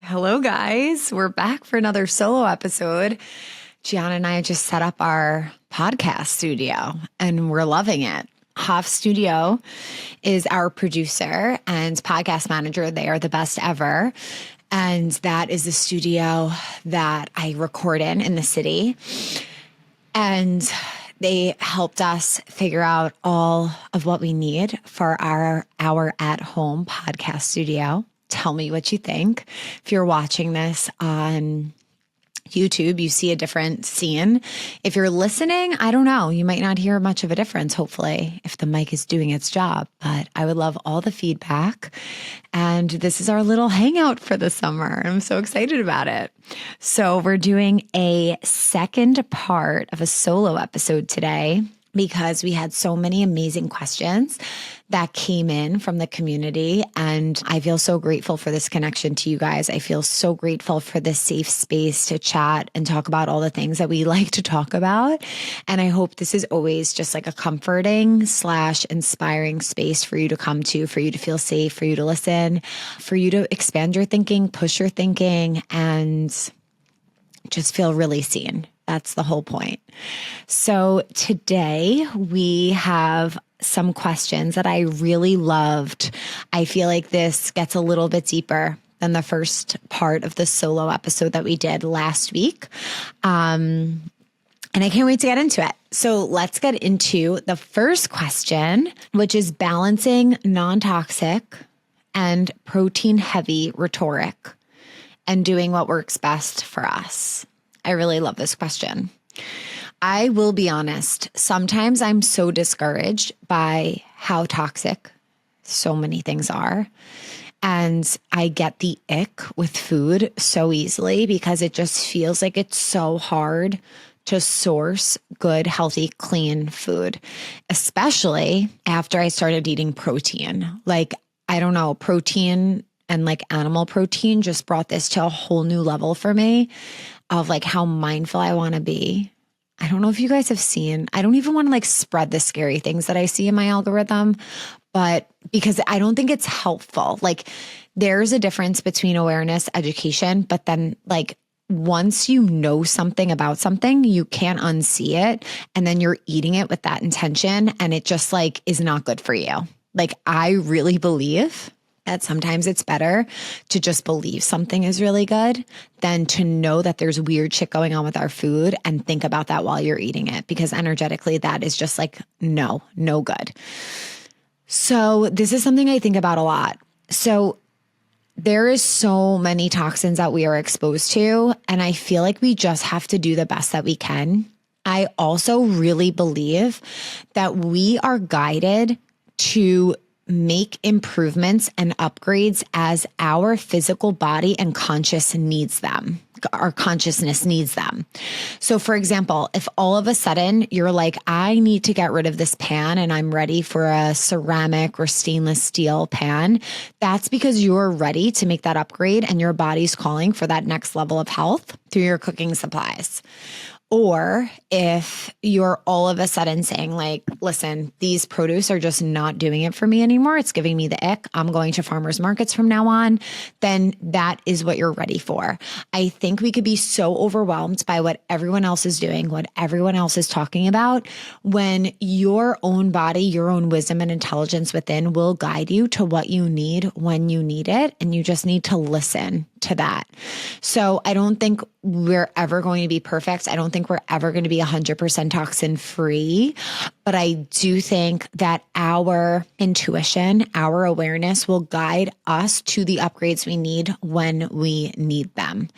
Hello, guys. We're back for another solo episode. Gianna and I just set up our podcast studio and we're loving it. Hoff Studio is our producer and podcast manager. They are the best ever. And that is the studio that I record in the city. And they helped us figure out all of what we need for our at-home podcast studio. Tell me what you think. If you're watching this on YouTube, you see a different scene. If you're listening, I don't know. You might not hear much of a difference, hopefully, if the mic is doing its job. But I would love all the feedback. And this is our little hangout for the summer. I'm so excited about it. So we're doing a second part of a solo episode today because we had so many amazing questions that came in from the community. And I feel so grateful for this connection to you guys. I feel so grateful for this safe space to chat and talk about all the things that we like to talk about. And I hope this is always just like a comforting / inspiring space for you to come to, for you to feel safe, for you to listen, for you to expand your thinking, push your thinking, and just feel really seen. That's the whole point. So today we have some questions that I really loved. I feel like this gets a little bit deeper than the first part of the solo episode that we did last week. And I can't wait to get into it. So let's get into the first question, which is balancing non-toxic and protein-heavy rhetoric and doing what works best for us. I really love this question. I will be honest. Sometimes I'm so discouraged by how toxic so many things are. And I get the ick with food so easily because it just feels like it's so hard to source good, healthy, clean food, especially after I started eating protein. Like, I don't know, protein and like animal protein just brought this to a whole new level for me of like how mindful I want to be. I don't know if you guys have seen, I don't even want to like spread the scary things that I see in my algorithm, but because I don't think it's helpful. Like there's a difference between awareness, education, but then like once you know something about something, you can't unsee it. And then you're eating it with that intention and it just like is not good for you. Like I really believe that sometimes it's better to just believe something is really good than to know that there's weird shit going on with our food and think about that while you're eating it, because energetically that is just like, no good. So this is something I think about a lot. So there is so many toxins that we are exposed to, and I feel like we just have to do the best that we can. I also really believe that we are guided to make improvements and upgrades as our physical body and consciousness needs them. So for example, if all of a sudden you're like, I need to get rid of this pan and I'm ready for a ceramic or stainless steel pan, that's because you're ready to make that upgrade and your body's calling for that next level of health through your cooking supplies. Or if you're all of a sudden saying like, listen, these produce are just not doing it for me anymore. It's giving me the ick. I'm going to farmers markets from now on. Then that is what you're ready for. I think we could be so overwhelmed by what everyone else is doing, what everyone else is talking about, when your own body, your own wisdom and intelligence within will guide you to what you need when you need it. And you just need to listen to that. So I don't think we're ever going to be perfect. I don't think we're ever going to be 100% toxin free, but I do think that our intuition, our awareness will guide us to the upgrades we need when we need them.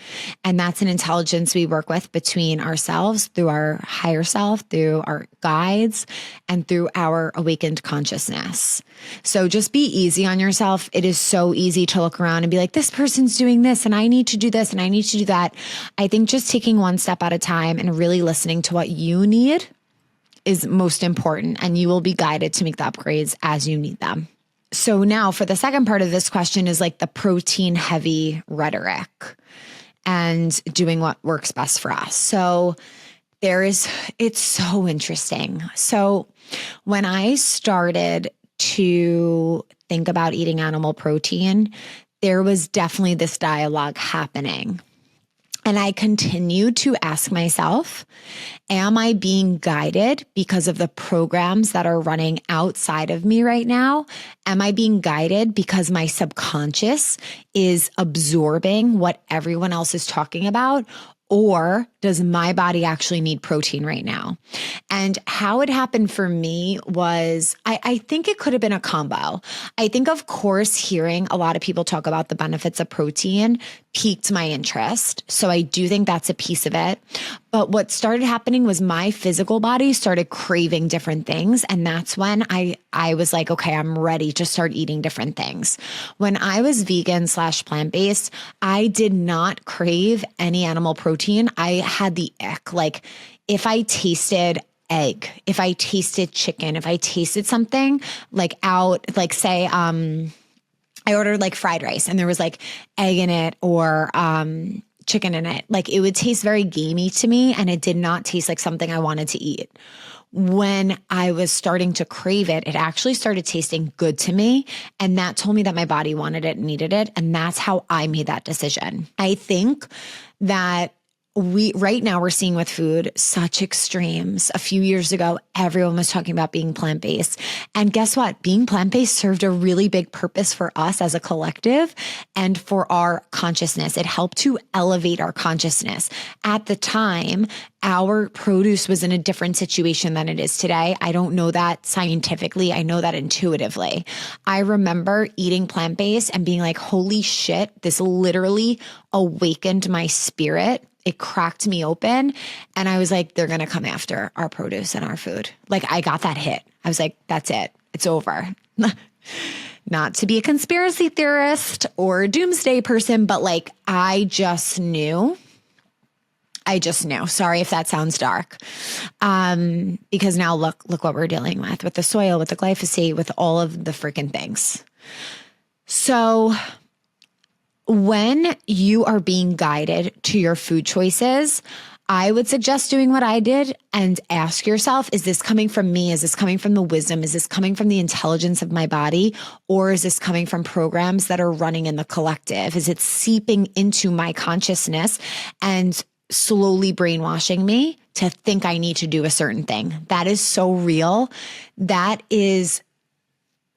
And that's an intelligence we work with between ourselves, through our higher self, through our guides, and through our awakened consciousness. So just be easy on yourself. It is so easy to look around and be like, this person's doing this and I need to do this and I need to do that. I think just taking one step at a time and really listening to what you need is most important, and you will be guided to make the upgrades as you need them. So now for the second part of this question is like the protein heavy rhetoric and doing what works best for us. So it's so interesting. So when I started to think about eating animal protein, there was definitely this dialogue happening. And I continued to ask myself, am I being guided because of the programs that are running outside of me right now? Am I being guided because my subconscious is absorbing what everyone else is talking about? Or does my body actually need protein right now? And how it happened for me was, I think it could have been a combo. I think, of course, hearing a lot of people talk about the benefits of protein piqued my interest. So I do think that's a piece of it. But what started happening was my physical body started craving different things. And that's when I was like, okay, I'm ready to start eating different things. When I was vegan / plant-based, I did not crave any animal protein. I had the ick. Like if I tasted egg, if I tasted chicken, if I tasted something like out, like say, I ordered like fried rice and there was like egg in it or chicken in it. Like it would taste very gamey to me and it did not taste like something I wanted to eat. When I was starting to crave it, it actually started tasting good to me. And that told me that my body wanted it and needed it. And that's how I made that decision. I think that right now we're seeing with food such extremes. A few years ago, everyone was talking about being plant-based. And guess what? Being plant-based served a really big purpose for us as a collective and for our consciousness. It helped to elevate our consciousness. At the time, our produce was in a different situation than it is today. I don't know that scientifically. I know that intuitively. I remember eating plant-based and being like, holy shit, this literally awakened my spirit. It cracked me open. And I was like, they're going to come after our produce and our food. Like I got that hit. I was like, that's it. It's over. Not to be a conspiracy theorist or a doomsday person, but like, I just knew. Sorry if that sounds dark. Because now look what we're dealing with the soil, with the glyphosate, with all of the freaking things. So when you are being guided to your food choices, I would suggest doing what I did and ask yourself, is this coming from me? Is this coming from the wisdom? Is this coming from the intelligence of my body? Or is this coming from programs that are running in the collective? Is it seeping into my consciousness and slowly brainwashing me to think I need to do a certain thing? That is so real. That is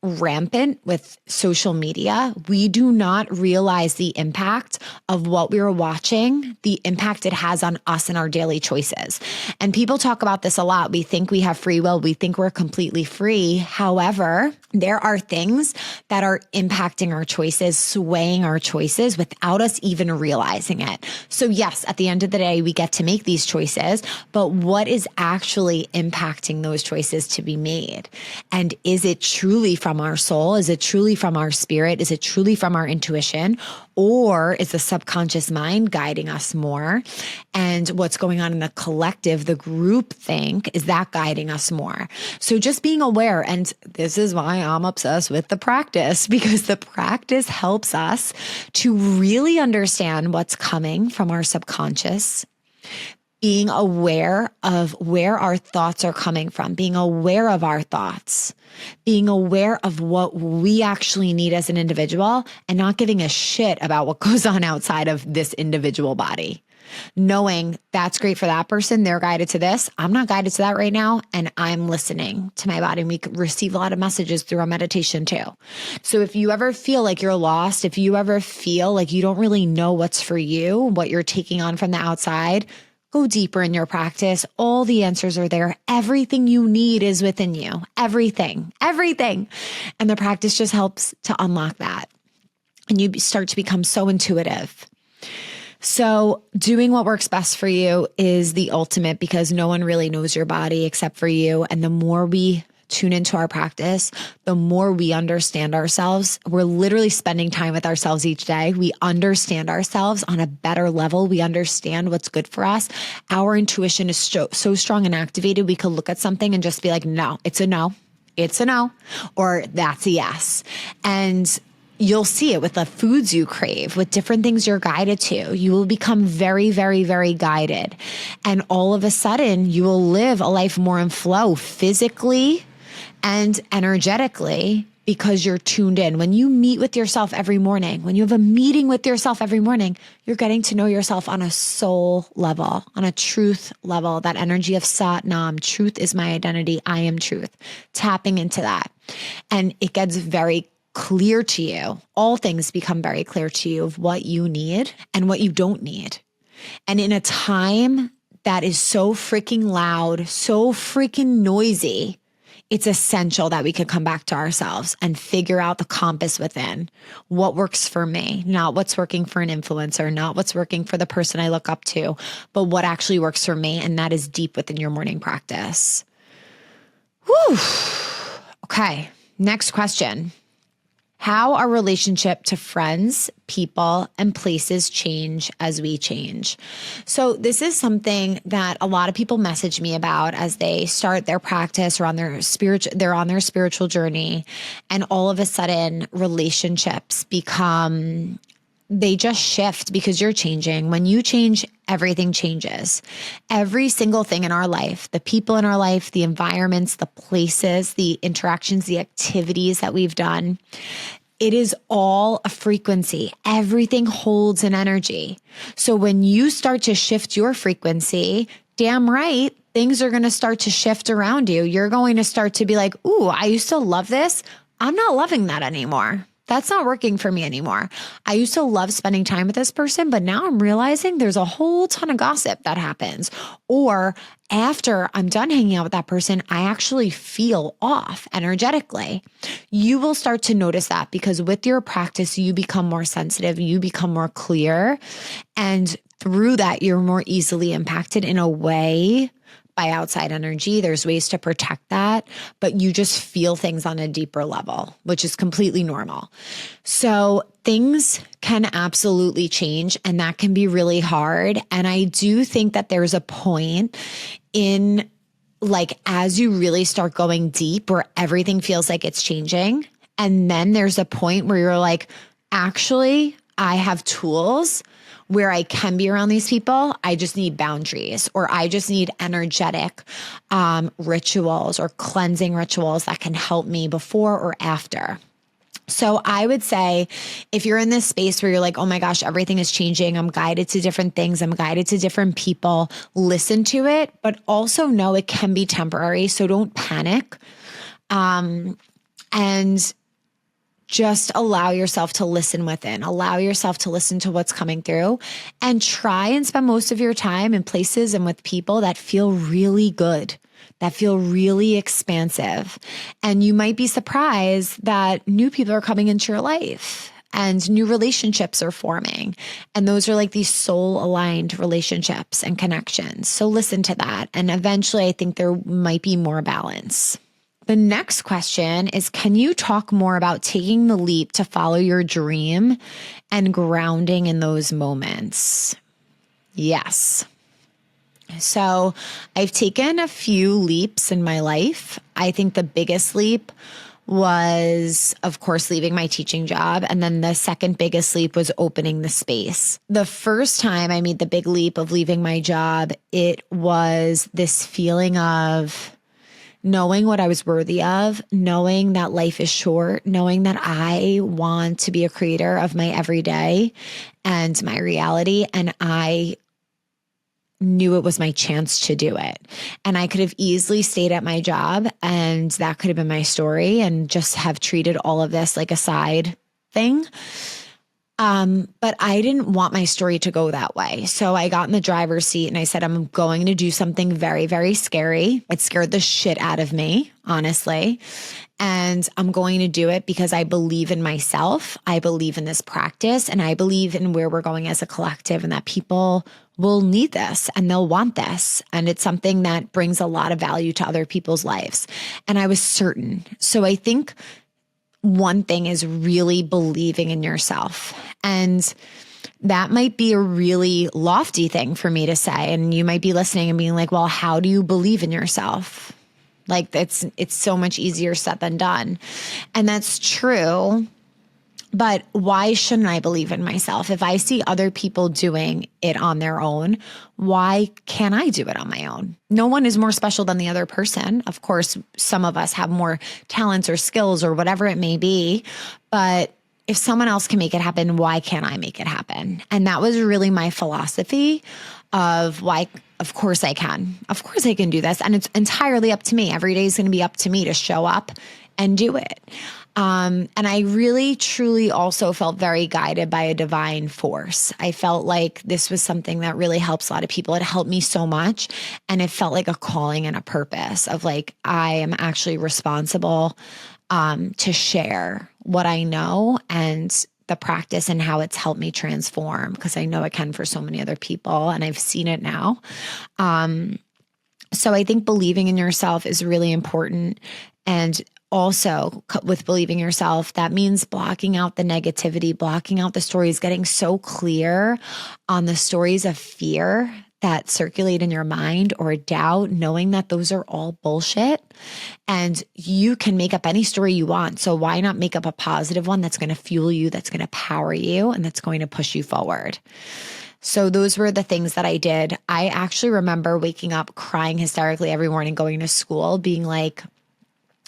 rampant with social media. We do not realize the impact of what we are watching, the impact it has on us and our daily choices. And people talk about this a lot. We think we have free will. We think we're completely free. However, there are things that are impacting our choices, swaying our choices without us even realizing it. So yes, at the end of the day, we get to make these choices, but what is actually impacting those choices to be made? And is it truly from our soul? Is it truly from our spirit? Is it truly from our intuition? Or is the subconscious mind guiding us more? And what's going on in the collective, the group think, is that guiding us more? So just being aware, and this is why I'm obsessed with the practice, because the practice helps us to really understand what's coming from our subconscious, being aware of where our thoughts are coming from, being aware of our thoughts, being aware of what we actually need as an individual, and not giving a shit about what goes on outside of this individual body. Knowing that's great for that person, they're guided to this. I'm not guided to that right now, and I'm listening to my body. And we receive a lot of messages through our meditation too. So if you ever feel like you're lost, if you ever feel like you don't really know what's for you, what you're taking on from the outside, go deeper in your practice. All the answers are there. Everything you need is within you. Everything. And the practice just helps to unlock that. And you start to become so intuitive. So doing what works best for you is the ultimate, because no one really knows your body except for you. And the more we tune into our practice, the more we understand ourselves. We're literally spending time with ourselves each day. We understand ourselves on a better level. We understand what's good for us. Our intuition is so strong and activated. We could look at something and just be like, no, it's a no. It's a no. Or that's a yes. And you'll see it with the foods you crave, with different things you're guided to. You will become very, very, very guided. And all of a sudden, you will live a life more in flow physically and energetically, because you're tuned in. When you meet with yourself every morning, when you have a meeting with yourself every morning, you're getting to know yourself on a soul level, on a truth level, that energy of Sat Nam. Truth is my identity. I am truth. Tapping into that. And it gets very clear to you. All things become very clear to you of what you need and what you don't need. And in a time that is so freaking loud, so freaking noisy, it's essential that we can come back to ourselves and figure out the compass within. What works for me, not what's working for an influencer, not what's working for the person I look up to, but what actually works for me. And that is deep within your morning practice. Whew. Okay, next question. How our relationship to friends, people, and places change as we change. So this is something that a lot of people message me about as they start their practice or they're on their spiritual journey. And all of a sudden relationships they just shift because you're changing. When you change, everything changes. Every single thing in our life, the people in our life, the environments, the places, the interactions, the activities that we've done, it is all a frequency. Everything holds an energy. So when you start to shift your frequency, damn right, things are going to start to shift around you. You're going to start to be like, ooh, I used to love this. I'm not loving that anymore. That's not working for me anymore. I used to love spending time with this person, but now I'm realizing there's a whole ton of gossip that happens. Or after I'm done hanging out with that person, I actually feel off energetically. You will start to notice that because with your practice, you become more sensitive, you become more clear. And through that, you're more easily impacted in a way by outside energy. There's ways to protect that, but you just feel things on a deeper level, which is completely normal. So things can absolutely change, and that can be really hard. And I do think that there's a point in as you really start going deep where everything feels like it's changing. And then there's a point where you're like, actually, I have tools where I can be around these people. I just need boundaries, or I just need energetic rituals or cleansing rituals that can help me before or after. So I would say if you're in this space where you're like, oh my gosh, everything is changing, I'm guided to different things, I'm guided to different people, listen to it, but also know it can be temporary. So don't panic. And just allow yourself to listen within, allow yourself to listen to what's coming through, and try and spend most of your time in places and with people that feel really good, that feel really expansive. And you might be surprised that new people are coming into your life and new relationships are forming. And those are like these soul aligned relationships and connections. So listen to that. And eventually I think there might be more balance. The next question is, can you talk more about taking the leap to follow your dream and grounding in those moments? Yes. So I've taken a few leaps in my life. I think the biggest leap was, of course, leaving my teaching job. And then the second biggest leap was opening the space. The first time I made the big leap of leaving my job, it was this feeling of knowing what I was worthy of, knowing that life is short, knowing that I want to be a creator of my everyday and my reality. And I knew it was my chance to do it. And I could have easily stayed at my job and that could have been my story and just have treated all of this like a side thing. But I didn't want my story to go that way. So I got in the driver's seat and I said, I'm going to do something very, very scary. It scared the shit out of me, honestly. And I'm going to do it because I believe in myself. I believe in this practice and I believe in where we're going as a collective and that people will need this and they'll want this. And it's something that brings a lot of value to other people's lives. And I was certain. So I think one thing is really believing in yourself. And that might be a really lofty thing for me to say. And you might be listening and being like, well, how do you believe in yourself? Like it's so much easier said than done. And that's true. But why shouldn't I believe in myself? If I see other people doing it on their own, why can't I do it on my own? No one is more special than the other person. Of course, some of us have more talents or skills or whatever it may be. But if someone else can make it happen, why can't I make it happen? And that was really my philosophy of why, of course I can. Of course I can do this. And it's entirely up to me. Every day is going to be up to me to show up and do it. And I really, truly also felt very guided by a divine force. I felt like this was something that really helps a lot of people. It helped me so much. And it felt like a calling and a purpose of like, I am actually responsible to share what I know and the practice and how it's helped me transform, because I know it can for so many other people and I've seen it now. So I think believing in yourself is really important. And also with believing yourself, that means blocking out the negativity, blocking out the stories, getting so clear on the stories of fear that circulate in your mind or doubt, knowing that those are all bullshit and you can make up any story you want. So why not make up a positive one that's going to fuel you, that's going to power you, and that's going to push you forward? So those were the things that I did. I actually remember waking up crying hysterically every morning, going to school, being like,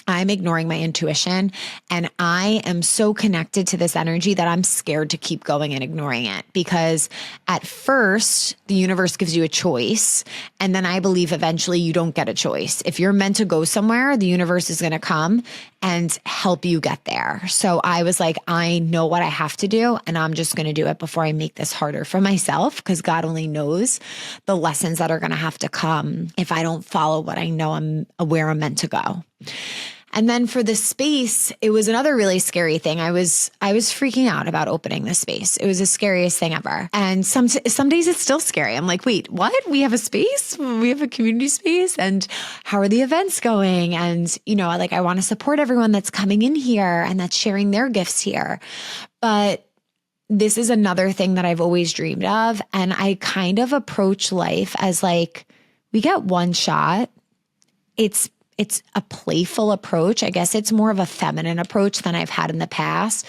I'm ignoring my intuition and I am so connected to this energy that I'm scared to keep going and ignoring it, because at first the universe gives you a choice. And then I believe eventually you don't get a choice. If you're meant to go somewhere, the universe is going to come and help you get there. So I was like, I know what I have to do and I'm just going to do it before I make this harder for myself, because God only knows the lessons that are going to have to come if I don't follow what I know where I'm meant to go. And then for the space, it was another really scary thing. I was freaking out about opening this space. It was the scariest thing ever. And some days it's still scary. I'm like, wait, what? We have a space? We have a community space? And how are the events going? And, like I want to support everyone that's coming in here and that's sharing their gifts here. But this is another thing that I've always dreamed of. And I kind of approach life as like, we get one shot. It's a playful approach. I guess it's more of a feminine approach than I've had in the past.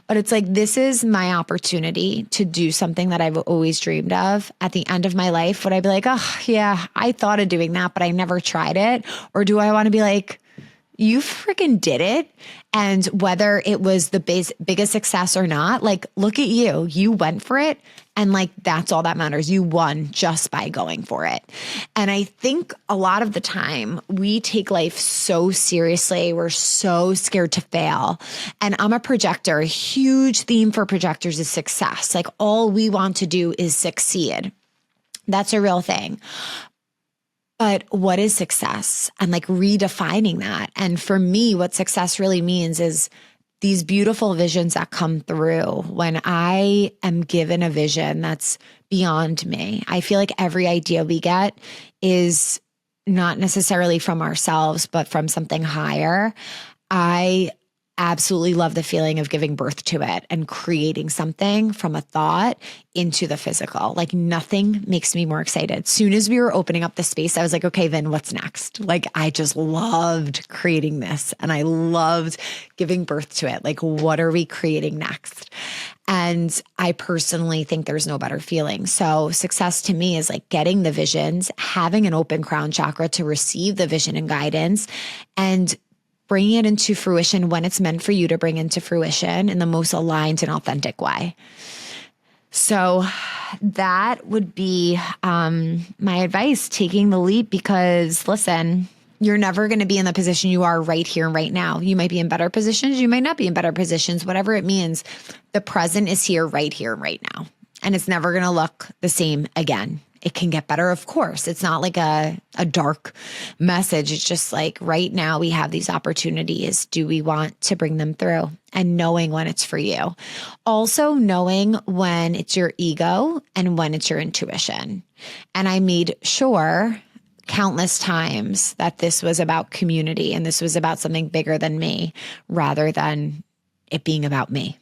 But it's like, this is my opportunity to do something that I've always dreamed of. At the end of my life, would I be like, oh, yeah, I thought of doing that, but I never tried it? Or do I want to be like, you freaking did it? And whether it was the biggest success or not, like, look at you. You went for it. And like, that's all that matters. You won just by going for it. And I think a lot of the time we take life so seriously. We're so scared to fail. And I'm a projector. A huge theme for projectors is success. Like, all we want to do is succeed. That's a real thing. But what is success? And like redefining that. And for me, what success really means is these beautiful visions that come through when I am given a vision that's beyond me. I feel like every idea we get is not necessarily from ourselves, but from something higher. I absolutely love the feeling of giving birth to it and creating something from a thought into the physical. Like, nothing makes me more excited. Soon as we were opening up the space, I was like, okay, Vin, what's next? Like, I just loved creating this and I loved giving birth to it. Like, what are we creating next? And I personally think there's no better feeling. So success to me is like getting the visions, having an open crown chakra to receive the vision and guidance, and bringing it into fruition when it's meant for you to bring into fruition in the most aligned and authentic way. That would be my advice, taking the leap, because listen, you're never going to be in the position you are right here and right now. You might be in better positions. You might not be in better positions, whatever it means. The present is here and right now. And it's never going to look the same again. It can get better, of course. It's not like a dark message. It's just like, right now we have these opportunities. Do we want to bring them through? And knowing when it's for you. Also knowing when it's your ego and when it's your intuition. And I made sure countless times that this was about community and this was about something bigger than me rather than it being about me.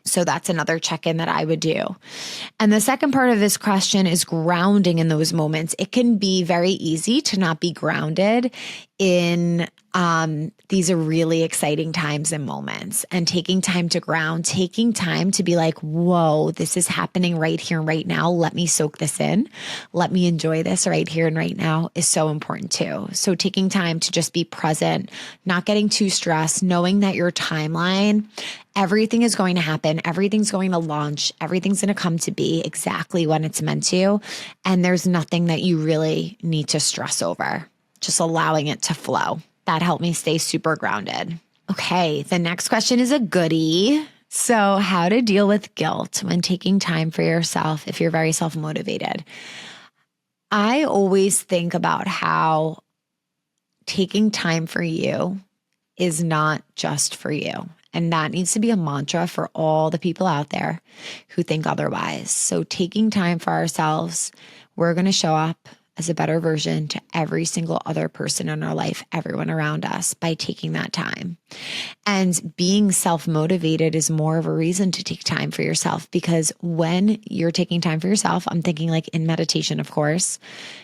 So that's another check-in that I would do. And the second part of this question is grounding in those moments. It can be very easy to not be grounded in These are really exciting times and moments, and taking time to ground, taking time to be like, whoa, this is happening right here and right now. Let me soak this in. Let me enjoy this right here and right now is so important too. So taking time to just be present, not getting too stressed, knowing that your timeline, everything is going to happen. Everything's going to launch. Everything's going to come to be exactly when it's meant to. And there's nothing that you really need to stress over, just allowing it to flow. That helped me stay super grounded. Okay, the next question is a goodie. So, how to deal with guilt when taking time for yourself if you're very self-motivated. I always think about how taking time for you is not just for you. And that needs to be a mantra for all the people out there who think otherwise. So, taking time for ourselves, we're going to show up as a better version to every single other person in our life, everyone around us, by taking that time. And being self-motivated is more of a reason to take time for yourself, because when you're taking time for yourself, I'm thinking like in meditation, of course,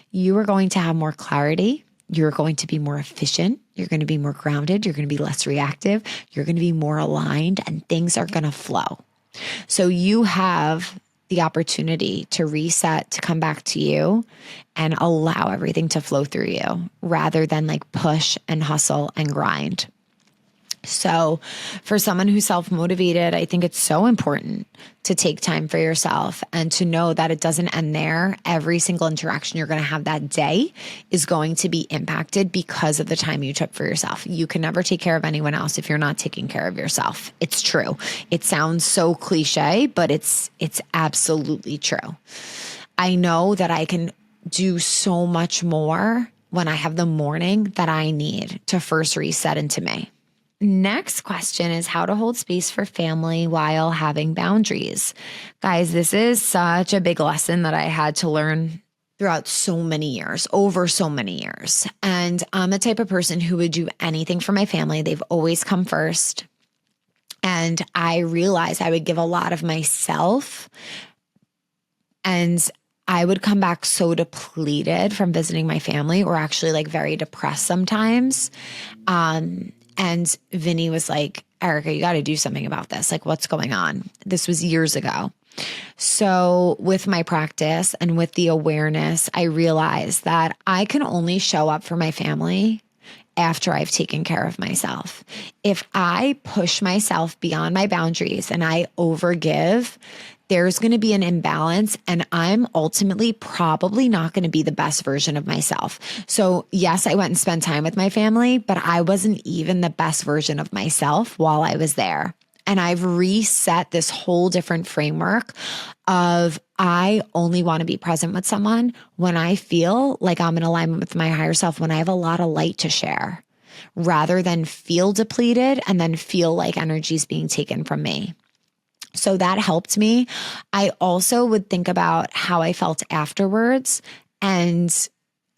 you are going to have more clarity. You're going to be more efficient. You're going to be more grounded. You're going to be less reactive. You're going to be more aligned, and things are going to flow. So you have the opportunity to reset, to come back to you and allow everything to flow through you rather than like push and hustle and grind. So for someone who's self-motivated, I think it's so important to take time for yourself and to know that it doesn't end there. Every single interaction you're going to have that day is going to be impacted because of the time you took for yourself. You can never take care of anyone else if you're not taking care of yourself. It's true. It sounds so cliche, but it's absolutely true. I know that I can do so much more when I have the morning that I need to first reset into me. Next question is how to hold space for family while having boundaries. Guys, this is such a big lesson that I had to learn throughout so many years, over so many years. And I'm the type of person who would do anything for my family. They've always come first. And I realized I would give a lot of myself, and I would come back so depleted from visiting my family, or actually like very depressed sometimes. And Vinny was like, Erica, you got to do something about this. Like, what's going on? This was years ago. So with my practice and with the awareness, I realized that I can only show up for my family after I've taken care of myself. If I push myself beyond my boundaries and I overgive, there's going to be an imbalance, and I'm ultimately probably not going to be the best version of myself. So yes, I went and spent time with my family, but I wasn't even the best version of myself while I was there. And I've reset this whole different framework of I only want to be present with someone when I feel like I'm in alignment with my higher self, when I have a lot of light to share, rather than feel depleted and then feel like energy is being taken from me. So that helped me. I also would think about how I felt afterwards and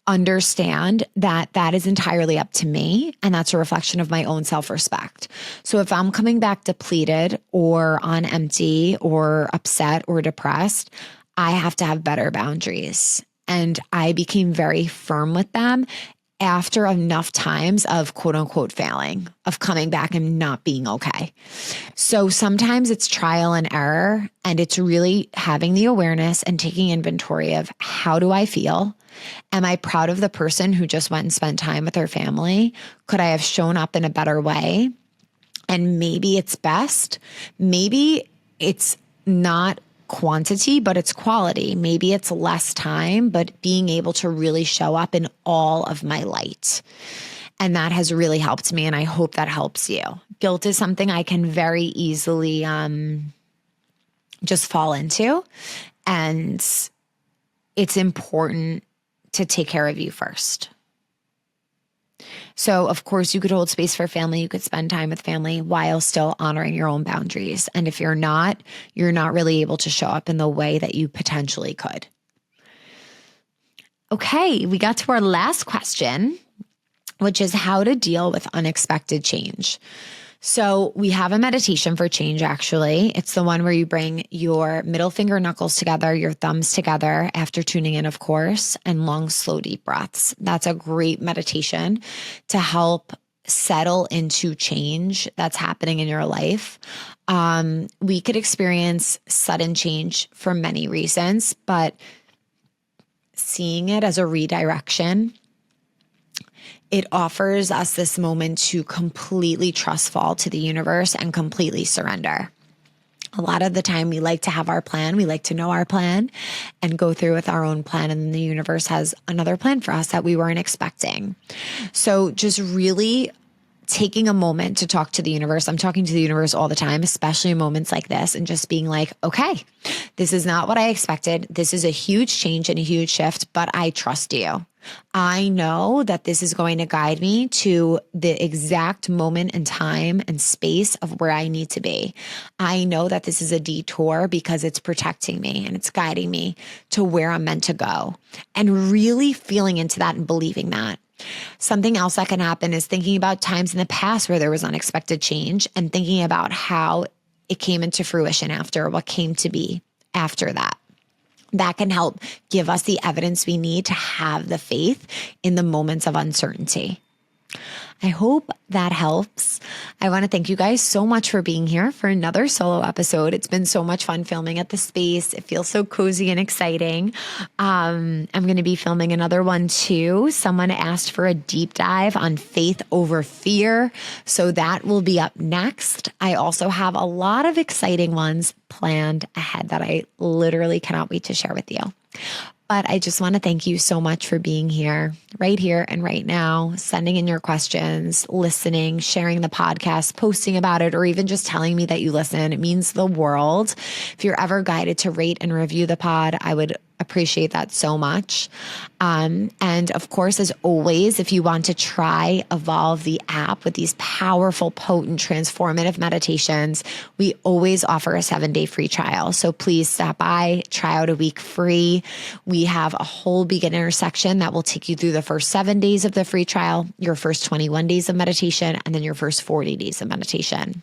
understand that that is entirely up to me, and that's a reflection of my own self-respect. So if I'm coming back depleted or on empty or upset or depressed, I have to have better boundaries. And I became very firm with them after enough times of quote unquote failing, of coming back and not being okay. So sometimes it's trial and error, and it's really having the awareness and taking inventory of how do I feel? Am I proud of the person who just went and spent time with her family? Could I have shown up in a better way? And maybe it's best. Maybe it's not quantity, but it's quality. Maybe it's less time, but being able to really show up in all of my light. And that has really helped me. And I hope that helps you. Guilt is something I can very easily just fall into. And it's important to take care of you first. So, of course, you could hold space for family. You could spend time with family while still honoring your own boundaries. And if you're not really able to show up in the way that you potentially could. Okay, we got to our last question, which is how to deal with unexpected change. So we have a meditation for change, actually. It's the one where you bring your middle finger knuckles together, your thumbs together after tuning in, of course, and long, slow, deep breaths. That's a great meditation to help settle into change that's happening in your life. We could experience sudden change for many reasons, but seeing it as a redirection, it offers us this moment to completely trust fall to the universe and completely surrender. A lot of the time we like to have our plan. We like to know our plan and go through with our own plan. And then the universe has another plan for us that we weren't expecting. So just really taking a moment to talk to the universe. I'm talking to the universe all the time, especially in moments like this, and just being like, okay, this is not what I expected. This is a huge change and a huge shift, but I trust you. I know that this is going to guide me to the exact moment and time and space of where I need to be. I know that this is a detour because it's protecting me and it's guiding me to where I'm meant to go, and really feeling into that and believing that. Something else that can happen is thinking about times in the past where there was unexpected change and thinking about how it came into fruition after, what came to be after that. That can help give us the evidence we need to have the faith in the moments of uncertainty. I hope that helps. I want to thank you guys so much for being here for another solo episode. It's been so much fun filming at the space. It feels so cozy and exciting. I'm going to be filming another one too. Someone asked for a deep dive on faith over fear, so that will be up next. I also have a lot of exciting ones planned ahead that I literally cannot wait to share with you. But I just want to thank you so much for being here, right here and right now, sending in your questions, listening, sharing the podcast, posting about it, or even just telling me that you listen. It means the world. If you're ever guided to rate and review the pod, I would appreciate that so much. And of course, as always, if you want to try Evolve the app with these powerful, potent, transformative meditations, we always offer a 7-day free trial. So please stop by, try out a week free. We have a whole beginner section that will take you through the first 7 days of the free trial, your first 21 days of meditation, and then your first 40 days of meditation.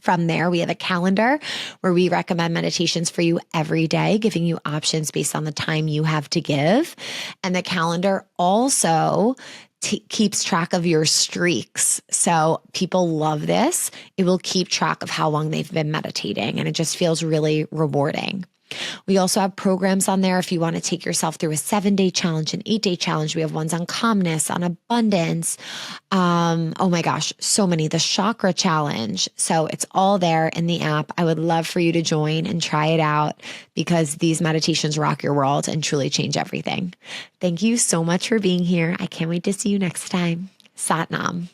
From there, we have a calendar where we recommend meditations for you every day, giving you options based on the time you have to give. And the calendar also keeps track of your streaks. So people love this. It will keep track of how long they've been meditating, and it just feels really rewarding. We also have programs on there if you want to take yourself through a 7-day challenge, an 8-day challenge. We have ones on calmness, on abundance. Oh my gosh, so many. The chakra challenge. So it's all there in the app. I would love for you to join and try it out, because these meditations rock your world and truly change everything. Thank you so much for being here. I can't wait to see you next time. Sat Nam.